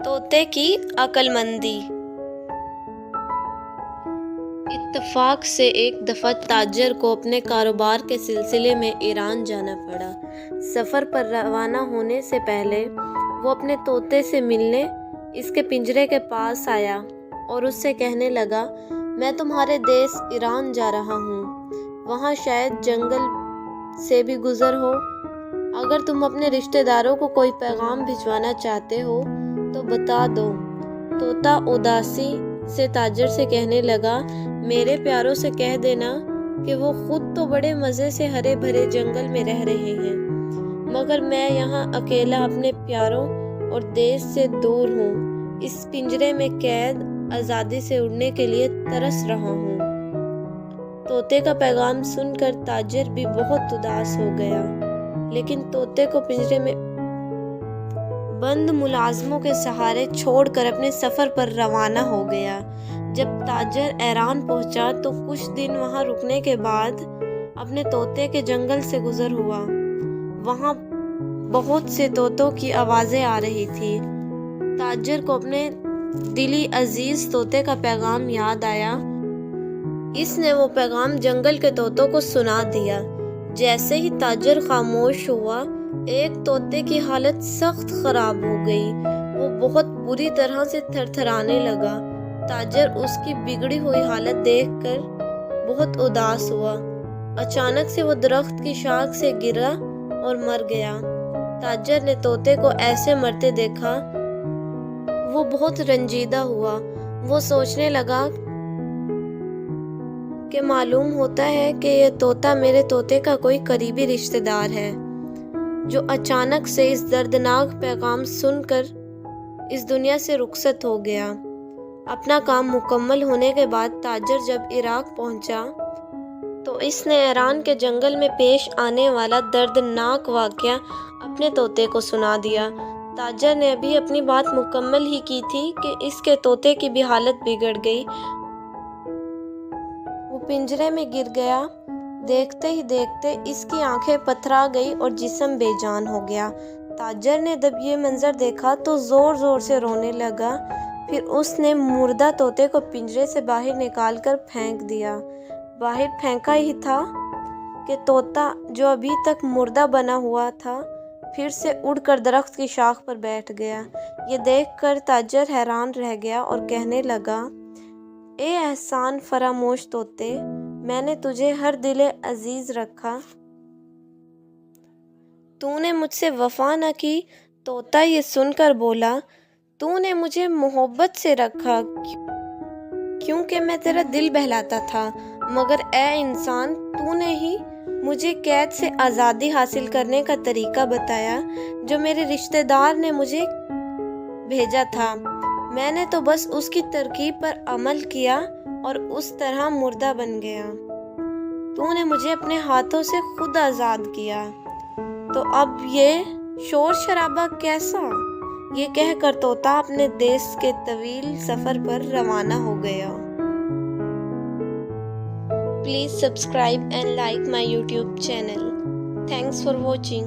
तोते की अक्लमंदी। इत्तेफाक से एक दफ़ा ताजर को अपने कारोबार के सिलसिले में ईरान जाना पड़ा। सफ़र पर रवाना होने से पहले वो अपने तोते से मिलने इसके पिंजरे के पास आया और उससे कहने लगा, मैं तुम्हारे देश ईरान जा रहा हूँ। वहाँ शायद जंगल से भी गुज़र हो। अगर तुम अपने रिश्तेदारों को कोई पैगाम भिजवाना चाहते हो तो बता दो। तोता उदासी से ताजर से कहने लगा, मेरे प्यारों से कह देना कि वो खुद तो बड़े मज़े से हरे भरे जंगल में रह रहे हैं, मगर मैं यहाँ अकेला अपने प्यारों और देश से दूर हूँ। इस पिंजरे में कैद आज़ादी से उड़ने के लिए तरस रहा हूँ। तोते का पैगाम सुनकर ताजर भी बहुत उदास हो गया, लेकिन तोते को पिंजरे में बंद मुलाजमों के सहारे छोड़कर अपने सफ़र पर रवाना हो गया। जब ताजर ईरान पहुंचा तो कुछ दिन वहां रुकने के बाद अपने तोते के जंगल से गुजर हुआ। वहां बहुत से तोतों की आवाज़ें आ रही थी। ताजर को अपने दिली अजीज तोते का पैगाम याद आया। इसने वो पैगाम जंगल के तोतों को सुना दिया। जैसे ही ताजर खामोश हुआ, एक तोते की हालत सख्त खराब हो गई। वो बहुत बुरी तरह से थरथराने लगा। ताजर उसकी बिगड़ी हुई हालत देखकर बहुत उदास हुआ। अचानक से वो दरख्त की शाख से गिरा और मर गया। ताजर ने तोते को ऐसे मरते देखा। वो बहुत रंजीदा हुआ। वो सोचने लगा कि मालूम होता है कि यह तोता मेरे तोते का कोई करीबी रिश्तेदार है, जो अचानक से इस दर्दनाक पैगाम सुनकर इस दुनिया से रुखसत हो गया। अपना काम मुकम्मल होने के बाद ताजर जब इराक पहुंचा तो इसने ईरान के जंगल में पेश आने वाला दर्दनाक वाक़या अपने तोते को सुना दिया। ताजर ने अभी अपनी बात मुकम्मल ही की थी कि इसके तोते की भी हालत बिगड़ गई। वो पिंजरे में गिर गया। देखते ही देखते इसकी आंखें पथरा गई और जिस्म बेजान हो गया। ताजर ने जब ये मंजर देखा तो ज़ोर ज़ोर से रोने लगा। फिर उसने मुर्दा तोते को पिंजरे से बाहर निकालकर फेंक दिया। बाहर फेंका ही था कि तोता जो अभी तक मुर्दा बना हुआ था फिर से उड़कर दरख्त की शाख पर बैठ गया। ये देखकर ताजर हैरान रह गया और कहने लगा, ए एहसान फरामोश तोते, मैंने तुझे हर दिले अजीज रखा, तूने मुझसे वफा न की। तोता ये सुनकर बोला, तूने मुझे मोहब्बत से रखा क्योंकि मैं तेरा दिल बहलाता था, मगर ए इंसान, तूने ही मुझे कैद से आज़ादी हासिल करने का तरीका बताया जो मेरे रिश्तेदार ने मुझे भेजा था। मैंने तो बस उसकी तरकीब पर अमल किया और उस तरह मुर्दा बन गया। तूने मुझे अपने हाथों से खुद आज़ाद किया, तो अब ये शोर शराबा कैसा? ये कहकर तोता अपने देश के तवील सफ़र पर रवाना हो गया। Please subscribe and like my YouTube channel. Thanks for watching.